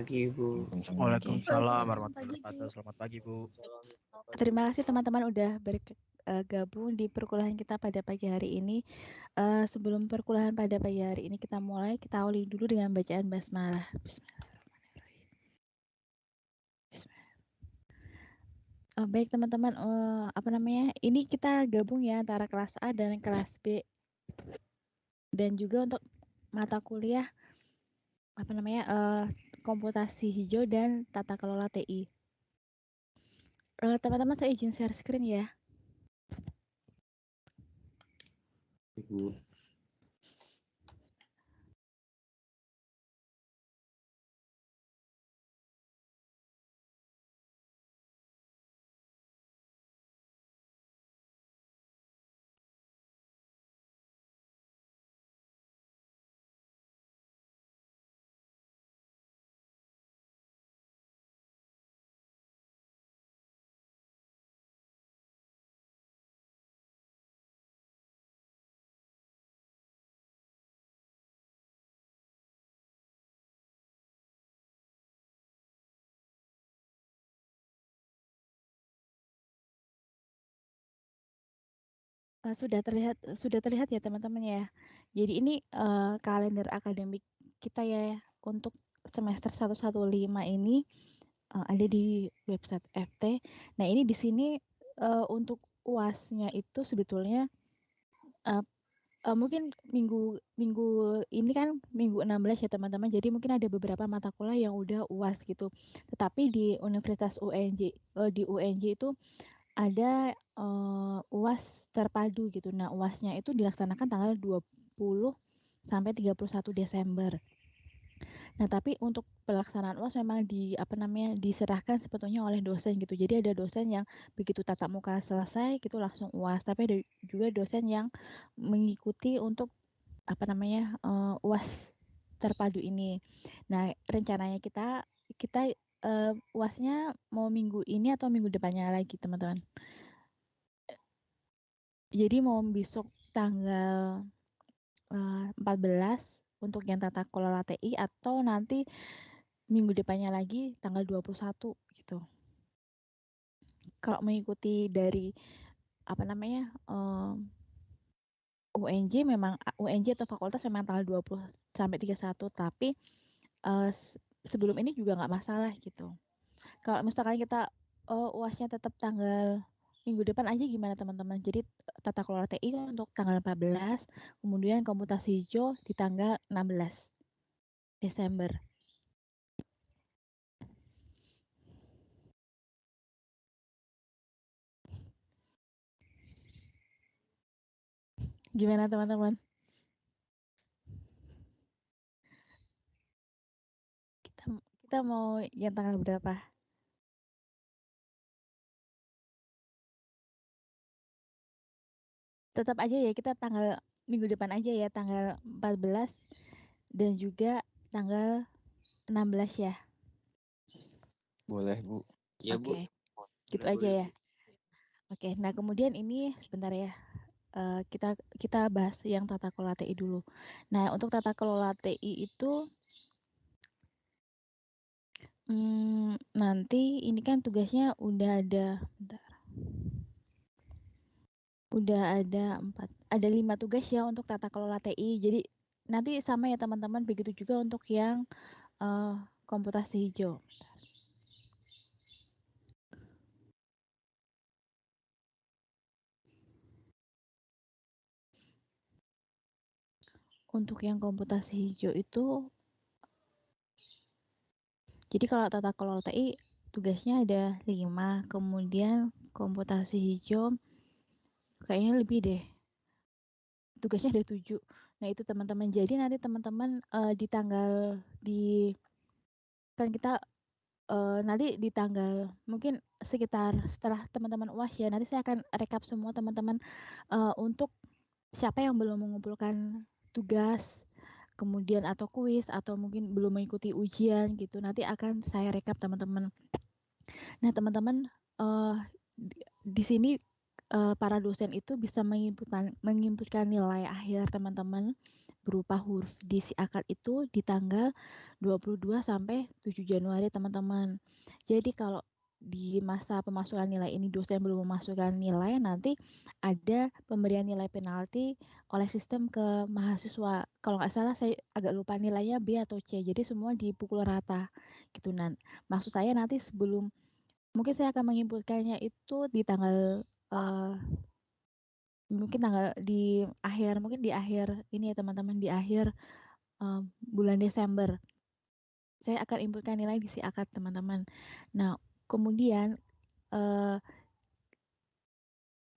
Pagi, Bu. Waalaikumsalam warahmatullahi wabarakatuh. Selamat pagi, Bu. Terima kasih teman-teman udah bergabung di perkuliahan kita pada pagi hari ini. Sebelum perkuliahan pada pagi hari ini kita mulai, kita awali dulu dengan bacaan basmalah. Bismillahirrahmanirrahim. Baik teman-teman, ini kita gabung ya antara kelas A dan kelas B, dan juga untuk mata kuliah komputasi hijau dan tata kelola TI. Teman-teman saya izin share screen ya. Ibu. Sudah terlihat ya teman-teman ya. Jadi ini kalender akademik kita ya untuk semester 115 ini ada di website FT. Nah, ini di sini untuk UAS-nya itu sebetulnya mungkin minggu ini kan minggu 16 ya teman-teman. Jadi mungkin ada beberapa mata kuliah yang udah UAS gitu. Tetapi di Universitas di UNJ itu ada UAS terpadu gitu. Nah, UASnya itu dilaksanakan tanggal 20 sampai 31 Desember. Nah, tapi untuk pelaksanaan UAS memang diserahkan sebetulnya oleh dosen gitu. Jadi ada dosen yang begitu tatap muka selesai gitu langsung UAS, tapi ada juga dosen yang mengikuti untuk UAS terpadu ini. Nah, rencananya kita UASnya mau minggu ini atau minggu depannya lagi, teman-teman. Jadi mau besok tanggal 14 untuk yang tata kelola TI atau nanti minggu depannya lagi tanggal 21 gitu. Kalau mengikuti dari UNJ atau fakultas memang tanggal 20 sampai 31, tapi sebelum ini juga nggak masalah gitu. Kalau misalkan kita UASnya tetap tanggal minggu depan aja gimana teman-teman? Jadi tata kelola TI untuk tanggal 14, kemudian komputasi hijau di tanggal 16 Desember. Gimana teman-teman? Kita mau yang tanggal berapa? Tetap aja ya kita tanggal minggu depan aja ya, tanggal 14 dan juga tanggal 16 ya. Boleh, Bu. Iya, Bu. Oke. Gitu aja ya. Oke, nah kemudian ini sebentar ya. Kita bahas yang tata kelola TI dulu. Nah, untuk tata kelola TI itu nanti ini kan tugasnya udah ada, bentar. Udah ada 5 tugas ya untuk tata kelola TI. Jadi nanti sama ya teman-teman, begitu juga untuk yang komputasi hijau. Untuk yang komputasi hijau itu, jadi kalau tata kelola TI tugasnya ada 5, kemudian komputasi hijau kayaknya lebih deh. Tugasnya ada 7. Nah, itu teman-teman. Jadi nanti teman-teman nanti di tanggal mungkin sekitar setelah teman-teman UAS ya, nanti saya akan rekap semua teman-teman untuk siapa yang belum mengumpulkan tugas, kemudian atau kuis atau mungkin belum mengikuti ujian gitu. Nanti akan saya rekap teman-teman. Nah, teman-teman di sini para dosen itu bisa menginputkan nilai akhir teman-teman berupa huruf di si akad itu di tanggal 22 sampai 7 Januari teman-teman. Jadi kalau di masa pemasukan nilai ini dosen belum memasukkan nilai, nanti ada pemberian nilai penalti oleh sistem ke mahasiswa. Kalau nggak salah saya agak lupa nilainya B atau C. Jadi semua dipukul rata gitu. Nah, maksud saya nanti sebelum mungkin saya akan menginputkannya itu di tanggal mungkin di akhir ini ya teman-teman, di akhir bulan Desember. Saya akan inputkan nilai di si akad teman-teman. Nah, kemudian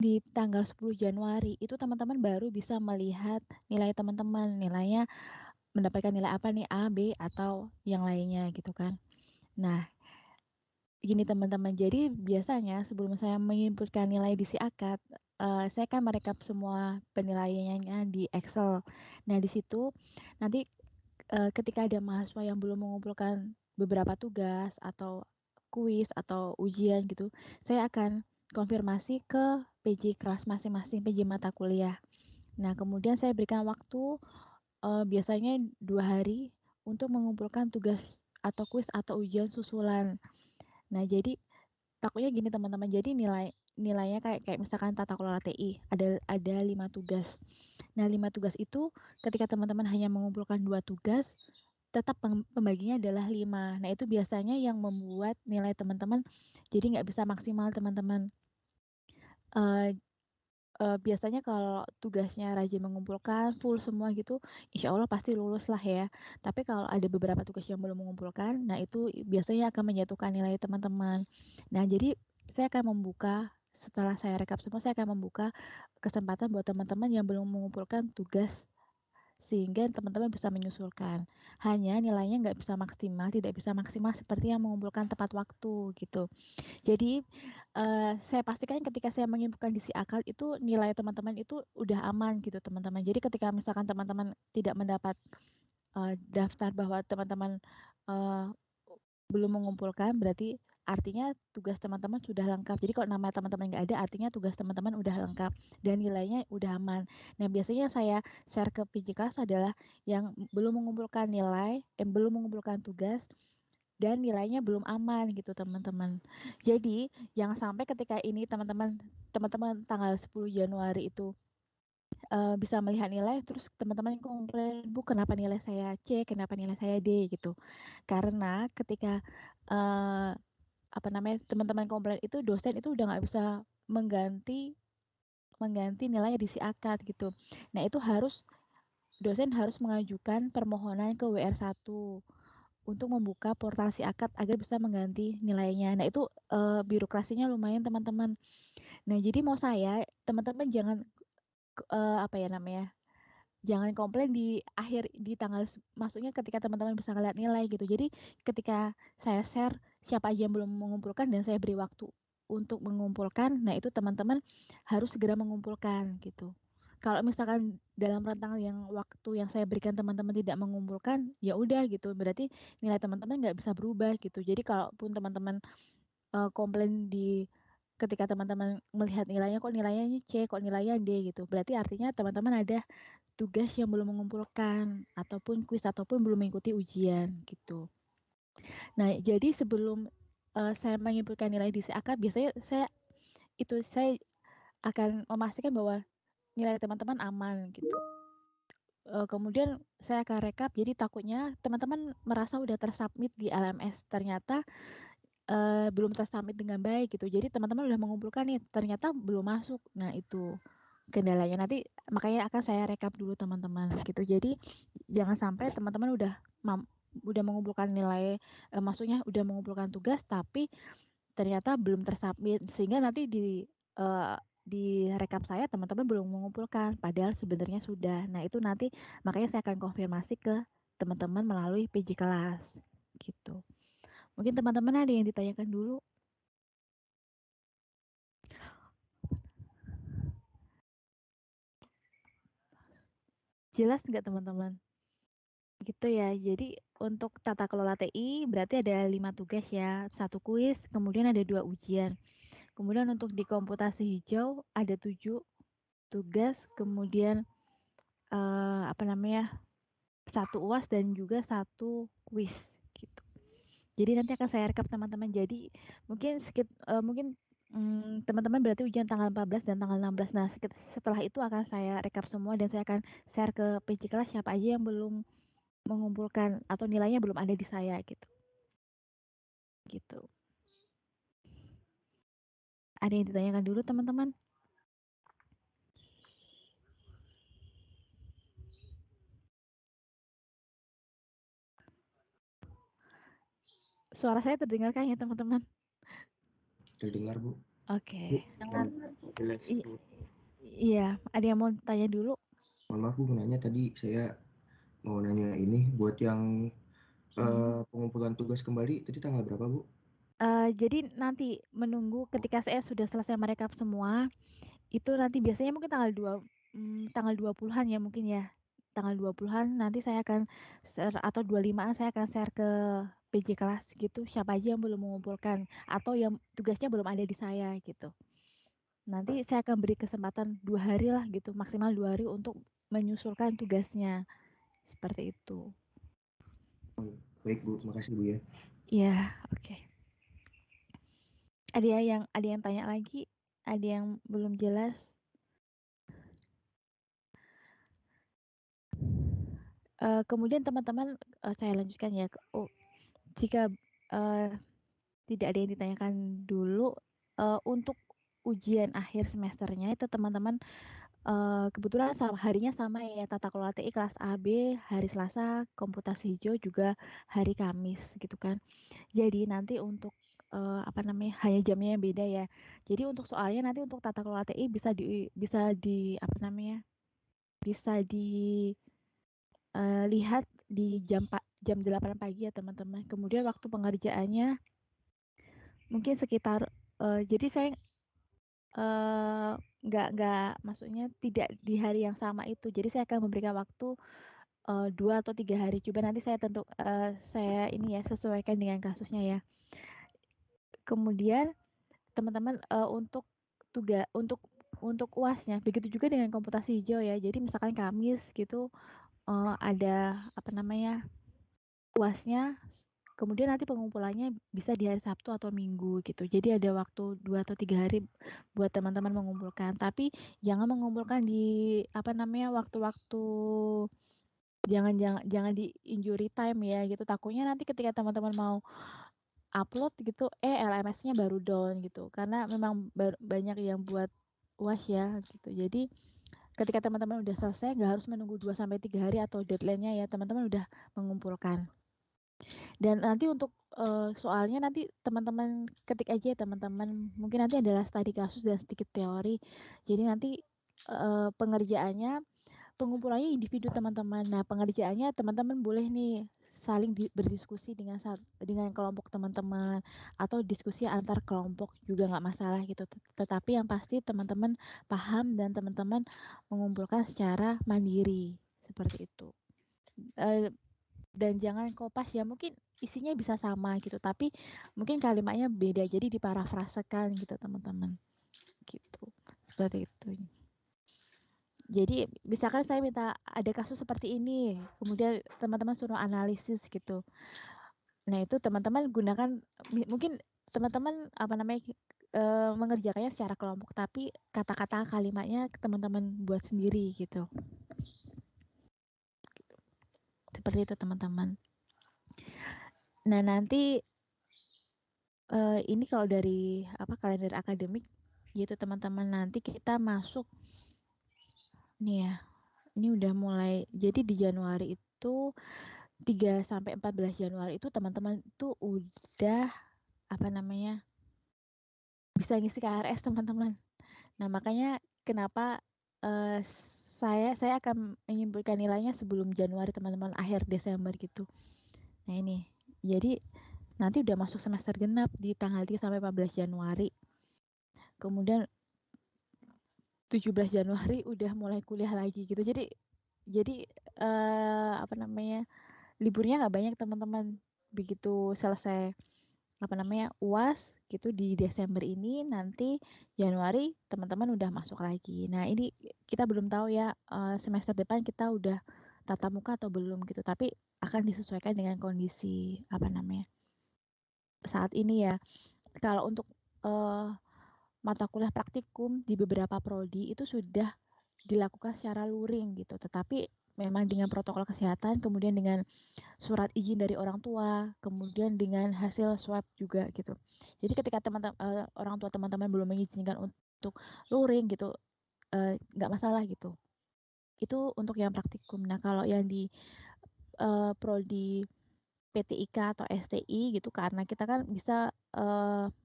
di tanggal 10 Januari itu teman-teman baru bisa melihat nilai teman-teman, nilainya mendapatkan nilai apa nih, A, B, atau yang lainnya gitu kan. Nah, gini teman-teman, jadi biasanya sebelum saya menginputkan nilai di si akad, saya akan merekap semua penilaiannya di Excel. Nah, di situ nanti ketika ada mahasiswa yang belum mengumpulkan beberapa tugas atau kuis atau ujian gitu, saya akan konfirmasi ke PJ kelas masing-masing, PJ mata kuliah. Nah, kemudian saya berikan waktu biasanya 2 hari untuk mengumpulkan tugas atau kuis atau ujian susulan. Nah, jadi takutnya gini teman-teman, jadi nilainya kayak misalkan tata kelola TI ada 5 tugas. Nah, 5 tugas itu ketika teman-teman hanya mengumpulkan 2 tugas, tetap pembaginya adalah 5. Nah, itu biasanya yang membuat nilai teman-teman jadi nggak bisa maksimal teman-teman. Biasanya kalau tugasnya rajin mengumpulkan full semua gitu, insya Allah pasti lulus lah ya. Tapi kalau ada beberapa tugas yang belum mengumpulkan, nah itu biasanya akan menjatuhkan nilai teman-teman. Nah, jadi saya akan membuka, setelah saya rekap semua, saya akan membuka kesempatan buat teman-teman yang belum mengumpulkan tugas sehingga teman-teman bisa menyusulkan. Hanya nilainya nggak bisa maksimal, tidak bisa maksimal seperti yang mengumpulkan tepat waktu gitu. Jadi saya pastikan ketika saya menyimpulkan di si akal itu nilai teman-teman itu udah aman gitu teman-teman. Jadi ketika misalkan teman-teman tidak mendapat daftar bahwa teman-teman belum mengumpulkan, berarti artinya tugas teman-teman sudah lengkap. Jadi kalau nama teman-teman nggak ada, artinya tugas teman-teman udah lengkap dan nilainya udah aman. Nah, biasanya saya share ke PJ kelas adalah yang belum mengumpulkan nilai, belum mengumpulkan tugas, dan nilainya belum aman gitu teman-teman. Jadi jangan sampai ketika ini teman-teman tanggal 10 Januari itu bisa melihat nilai terus teman-teman komplain, Bu kenapa nilai saya C, kenapa nilai saya D gitu. Karena ketika teman-teman komplain itu dosen itu udah nggak bisa mengganti nilai di si akad gitu. Nah, itu dosen harus mengajukan permohonan ke WR1 untuk membuka portal si akad agar bisa mengganti nilainya. Nah, itu birokrasinya lumayan teman-teman. Nah, jadi mau saya teman-teman jangan jangan komplain di tanggal, maksudnya ketika teman-teman bisa ngeliat nilai gitu. Jadi ketika saya share siapa aja yang belum mengumpulkan dan saya beri waktu untuk mengumpulkan, nah itu teman-teman harus segera mengumpulkan gitu. Kalau misalkan dalam rentang waktu yang saya berikan teman-teman tidak mengumpulkan, ya udah gitu. Berarti nilai teman-teman nggak bisa berubah gitu. Jadi kalaupun teman-teman komplain ketika teman-teman melihat nilainya kok nilainya C, kok nilainya D gitu. Berarti artinya teman-teman ada tugas yang belum mengumpulkan ataupun kuis ataupun belum mengikuti ujian gitu. Nah, jadi sebelum saya menyimpulkan nilai di CAK, biasanya saya akan memastikan bahwa nilai teman-teman aman gitu. Kemudian saya akan rekap, jadi takutnya teman-teman merasa udah tersubmit di LMS, ternyata belum tersubmit dengan baik gitu. Jadi teman-teman udah mengumpulkan nih, ternyata belum masuk. Nah, itu kendalanya. Nanti makanya akan saya rekap dulu teman-teman gitu. Jadi jangan sampai teman-teman udah mengumpulkan nilai, maksudnya udah mengumpulkan tugas tapi ternyata belum tersubmit, sehingga nanti di rekap saya teman-teman belum mengumpulkan padahal sebenarnya sudah. Nah, itu nanti makanya saya akan konfirmasi ke teman-teman melalui PJ kelas gitu. Mungkin teman-teman ada yang ditanyakan dulu. Jelas nggak teman-teman? Gitu ya. Jadi untuk tata kelola TI berarti ada 5 tugas ya, 1 kuis, kemudian ada 2 ujian. Kemudian untuk di komputasi hijau ada 7 tugas, kemudian apa namanya, 1 UAS dan juga 1 kuis gitu. Jadi nanti akan saya rekap teman-teman. Jadi mungkin teman-teman berarti ujian tanggal 14 dan tanggal 16. Nah, setelah itu akan saya rekap semua dan saya akan share ke PJ kelas siapa aja yang belum mengumpulkan atau nilainya belum ada di saya gitu. Gitu. Ada yang ditanyakan dulu teman-teman? Suara saya terdengarkah ya teman-teman? Terdengar, Bu. Oke. Jelas, Bu. Iya, ada yang mau tanya dulu? Mohon maaf, Bu, nanya tadi saya mau nanya ini buat yang pengumpulan tugas kembali tadi tanggal berapa, Bu? Jadi nanti menunggu ketika saya sudah selesai merekap semua, itu nanti biasanya mungkin tanggal 20-an ya mungkin ya. Tanggal 20-an nanti saya akan share atau 25-an saya akan share ke PJ kelas gitu, siapa aja yang belum mengumpulkan atau yang tugasnya belum ada di saya gitu. Nanti saya akan beri kesempatan 2 hari lah gitu, maksimal 2 hari untuk menyusulkan tugasnya. Seperti itu. Baik, Bu. Makasih, Bu ya. Iya, oke. Ada yang tanya lagi? Ada yang belum jelas? Kemudian teman-teman, saya lanjutkan ya. Jika tidak ada yang ditanyakan dulu, untuk ujian akhir semesternya itu teman-teman kebetulan harinya sama ya, tata kelola TI kelas A, B, hari Selasa, komputasi hijau juga hari Kamis gitu kan. Jadi nanti untuk hanya jamnya yang beda ya. Jadi untuk soalnya nanti untuk tata kelola TI bisa lihat di jam 8 pagi ya teman-teman. Kemudian waktu pengerjaannya mungkin sekitar jadi saya nggak maksudnya tidak di hari yang sama itu. Jadi saya akan memberikan waktu 2 atau 3 hari. Coba nanti saya ini ya sesuaikan dengan kasusnya ya. Kemudian teman-teman untuk UASnya begitu juga dengan komputasi hijau ya. Jadi misalkan Kamis gitu ada UASnya, kemudian nanti pengumpulannya bisa di hari Sabtu atau Minggu gitu. Jadi ada waktu 2 atau 3 hari buat teman-teman mengumpulkan. Tapi jangan mengumpulkan di waktu-waktu jangan di injury time ya gitu. Takutnya nanti ketika teman-teman mau upload gitu LMS-nya baru down gitu. Karena memang banyak yang buat UAS ya gitu. Jadi ketika teman-teman udah selesai nggak harus menunggu 2 sampai 3 hari atau deadline-nya ya, teman-teman udah mengumpulkan. Dan nanti untuk soalnya nanti teman-teman ketik aja ya teman-teman. Mungkin nanti adalah studi kasus dan sedikit teori. Jadi nanti pengerjaannya, pengumpulannya individu teman-teman. Nah, pengerjaannya teman-teman boleh nih saling berdiskusi dengan kelompok teman-teman atau diskusi antar kelompok juga nggak masalah gitu. Tetapi yang pasti teman-teman paham dan teman-teman mengumpulkan secara mandiri seperti itu. Dan jangan kopas ya, mungkin isinya bisa sama gitu tapi mungkin kalimatnya beda jadi diparafrasekan gitu teman-teman gitu, seperti itu. Jadi misalkan saya minta ada kasus seperti ini kemudian teman-teman suruh analisis gitu, nah itu teman-teman gunakan mungkin teman-teman mengerjakannya secara kelompok tapi kata-kata kalimatnya teman-teman buat sendiri gitu. Seperti itu teman-teman. Nah nanti ini kalau dari kalender akademik gitu teman-teman, nanti kita masuk nih ya. Ini udah mulai. Jadi di Januari itu 3 sampai 14 Januari itu teman-teman tuh udah bisa ngisi KRS teman-teman. Nah, makanya kenapa saya akan menyimpulkan nilainya sebelum Januari teman-teman, akhir Desember gitu. Nah, ini. Jadi nanti udah masuk semester genap di tanggal 3 sampai 14 Januari. Kemudian 17 Januari udah mulai kuliah lagi gitu. Jadi liburnya nggak banyak teman-teman begitu selesai UAS gitu di Desember ini, nanti Januari teman-teman udah masuk lagi. Nah, ini kita belum tahu ya semester depan kita udah tatap muka atau belum gitu, tapi akan disesuaikan dengan kondisi saat ini ya. Kalau untuk mata kuliah praktikum di beberapa prodi itu sudah dilakukan secara luring gitu, tetapi memang dengan protokol kesehatan, kemudian dengan surat izin dari orang tua, kemudian dengan hasil swab juga gitu. Jadi ketika orang tua teman-teman belum mengizinkan untuk luring gitu, nggak masalah gitu. Itu untuk yang praktikum. Nah, kalau yang di prodi PTIK atau STI gitu, karena kita kan bisa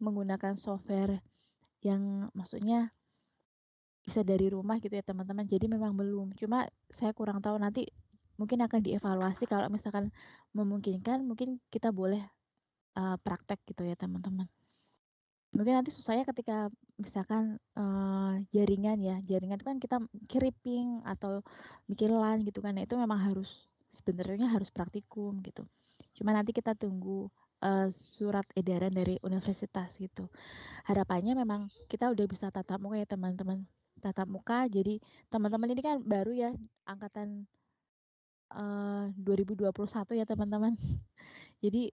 menggunakan software yang maksudnya bisa dari rumah gitu ya teman-teman. Jadi memang belum. Cuma saya kurang tahu nanti mungkin akan dievaluasi kalau misalkan memungkinkan, mungkin kita boleh praktek gitu ya teman-teman. Mungkin nanti susahnya ketika misalkan jaringan itu kan kita ripping atau bikin LAN gitu kan, itu memang sebenarnya harus praktikum gitu. Cuma nanti kita tunggu surat edaran dari universitas gitu. Harapannya memang kita udah bisa tatap muka ya teman-teman. Tatap muka, jadi teman-teman ini kan baru ya angkatan 2021 ya teman-teman. Jadi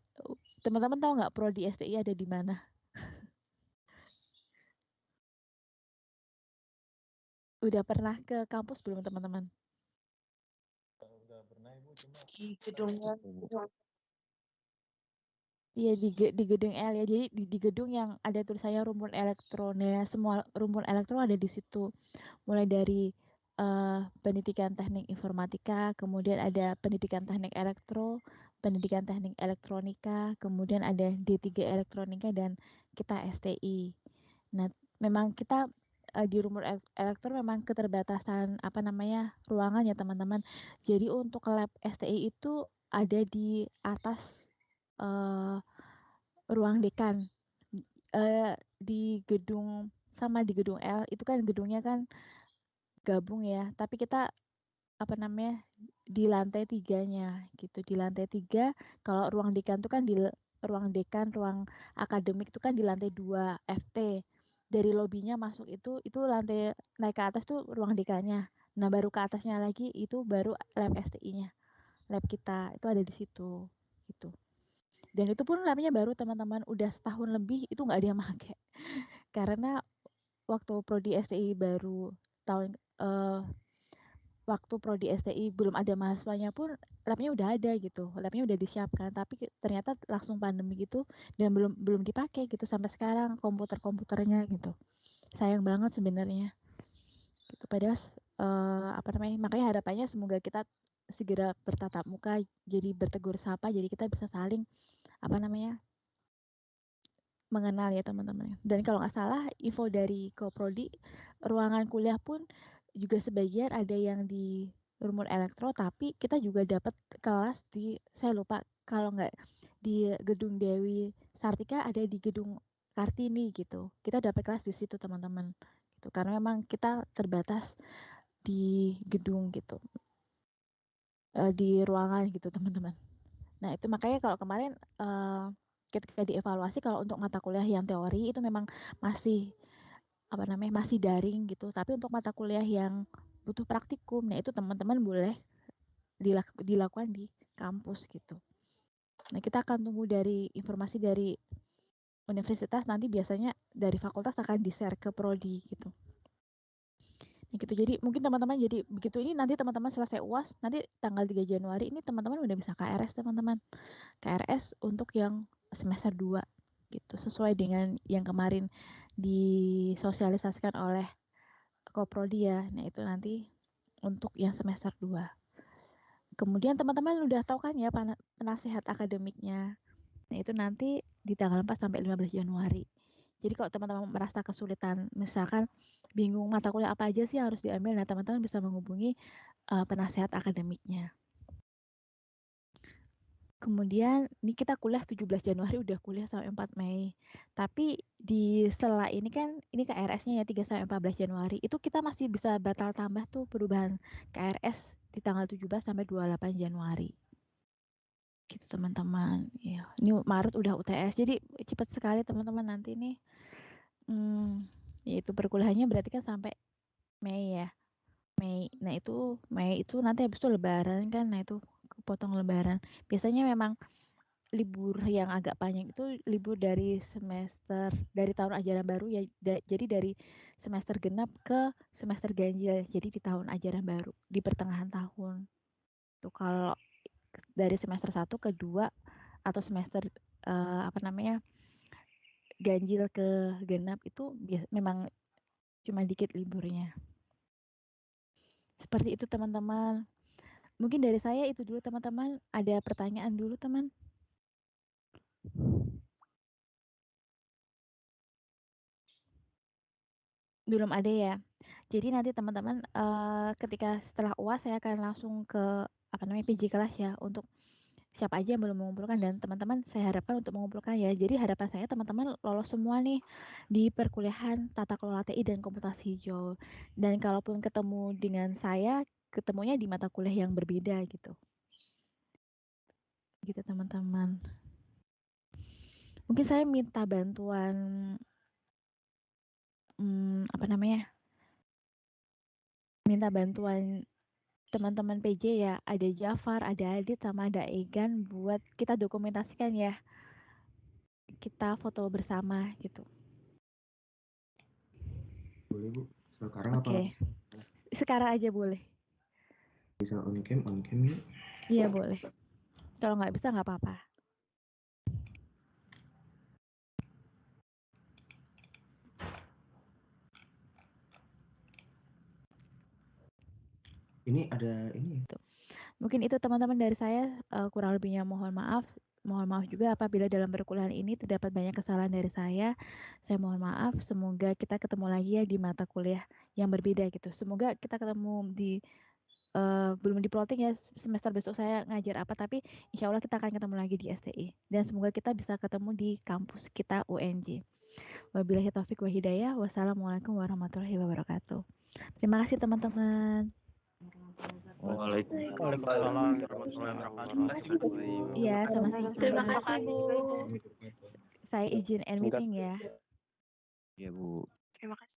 teman-teman tahu nggak prodi STI ada di mana? Udah pernah ke kampus belum teman-teman? Udah pernah Ibu, cuma Di gedungnya Iya di gedung L ya. Jadi di gedung yang ada tulisannya rumpun elektronnya, semua rumpun elektro ada di situ. Mulai dari pendidikan teknik informatika, kemudian ada pendidikan teknik elektro, pendidikan teknik elektronika, kemudian ada D3 elektronika dan kita STI. Nah, memang kita di rumpun elektro memang keterbatasan ruangan ya teman-teman. Jadi untuk lab STI itu ada di atas ruang dekan di gedung sama di gedung L itu kan gedungnya kan gabung ya, tapi kita di lantai 3-nya gitu. Di lantai 3 kalau ruang dekan itu kan ruang akademik itu kan di lantai 2 FT. Dari lobinya masuk itu lantai naik ke atas tuh ruang dekannya. Nah, baru ke atasnya lagi itu baru lab STI-nya. Lab kita itu ada di situ gitu. Dan itu pun labnya baru teman-teman, udah setahun lebih itu nggak ada yang pakai. Karena waktu prodi STI baru waktu prodi STI belum ada mahasiswanya pun labnya udah ada gitu, labnya udah disiapkan, tapi ternyata langsung pandemi gitu dan belum dipakai gitu sampai sekarang komputernya gitu. Sayang banget sebenarnya. Gitu. Padahal makanya harapannya semoga kita segera bertatap muka, jadi bertegur sapa, jadi kita bisa saling mengenal ya teman-teman. Dan kalau nggak salah info dari Koprodi, ruangan kuliah pun juga sebagian ada yang di rumpun elektro, tapi kita juga dapat kelas saya lupa kalau nggak di gedung Dewi Sartika, ada di gedung Kartini gitu. Kita dapat kelas di situ teman-teman. Gitu. Karena memang kita terbatas di gedung gitu, di ruangan gitu teman-teman. Nah itu makanya kalau kemarin ketika dievaluasi kalau untuk mata kuliah yang teori itu memang masih masih daring gitu. Tapi untuk mata kuliah yang butuh praktikum, nah itu teman-teman boleh dilakukan di kampus gitu. Nah kita akan tunggu dari informasi dari universitas, nanti biasanya dari fakultas akan di-share ke prodi gitu. Nah, gitu. Jadi mungkin teman-teman jadi begitu ini nanti teman-teman selesai UAS, nanti tanggal 3 Januari ini teman-teman udah bisa KRS teman-teman. KRS untuk yang semester 2 gitu, sesuai dengan yang kemarin disosialisasikan oleh Koprodi ya. Nah, itu nanti untuk yang semester 2. Kemudian teman-teman udah tahu kan ya penasihat akademiknya. Nah, itu nanti di tanggal 4 sampai 15 Januari. Jadi kalau teman-teman merasa kesulitan, misalkan bingung mata kuliah apa aja sih yang harus diambil, nah teman-teman bisa menghubungi penasihat akademiknya. Kemudian ini kita kuliah 17 Januari udah kuliah sampai 4 Mei. Tapi di sela ini kan ini KRS-nya ya 3 sampai 14 Januari. Itu kita masih bisa batal tambah tuh perubahan KRS di tanggal 17 sampai 28 Januari. Gitu teman-teman. Ya, ini Maret udah UTS. Jadi cepat sekali teman-teman nanti nih. Yaitu perkuliahannya berarti kan sampai Mei ya. Mei itu nanti habis itu lebaran kan. Nah, itu kepotong lebaran. Biasanya memang libur yang agak panjang itu libur dari tahun ajaran baru ya. Jadi dari semester genap ke semester ganjil. Jadi di tahun ajaran baru, di pertengahan tahun. Tuh kalau dari semester 1 ke 2 atau semester ganjil ke genap itu memang cuma dikit liburnya. Seperti itu teman-teman. Mungkin dari saya itu dulu teman-teman. Ada pertanyaan dulu teman? Belum ada ya. Jadi nanti teman-teman ketika setelah UAS saya akan langsung ke PJ kelas ya untuk siapa aja yang belum mengumpulkan, dan teman-teman saya harapkan untuk mengumpulkan ya. Jadi harapan saya teman-teman lolos semua nih di perkuliahan tata kelola TI dan komputasi hijau. Dan kalaupun ketemu dengan saya, ketemunya di mata kuliah yang berbeda gitu. Gitu teman-teman. Mungkin saya minta bantuan minta bantuan teman-teman PJ ya. Ada Jafar, ada Adit, sama ada Egan buat kita dokumentasikan ya. Kita foto bersama gitu. Boleh Bu. Sekarang Oke. Sekarang aja boleh. Bisa on cam yuk. Iya boleh. Kalau nggak bisa nggak apa-apa. Ini ada ini. Mungkin itu teman-teman dari saya, kurang lebihnya mohon maaf. Mohon maaf juga apabila dalam perkuliahan ini terdapat banyak kesalahan dari saya. Saya mohon maaf. Semoga kita ketemu lagi ya di mata kuliah yang berbeda gitu. Semoga kita ketemu di belum di plotting ya semester besok saya ngajar apa, tapi insya Allah kita akan ketemu lagi di STI. Dan semoga kita bisa ketemu di kampus kita UNJ. Wabillahi taufik wa hidayah. Wassalamualaikum warahmatullahi wabarakatuh. Terima kasih teman-teman. Waalaikumsalam warahmatullahi wabarakatuh. Iya, sama-sama. Terima kasih Bu. Saya izin end meeting ya. Iya Bu. Terima kasih.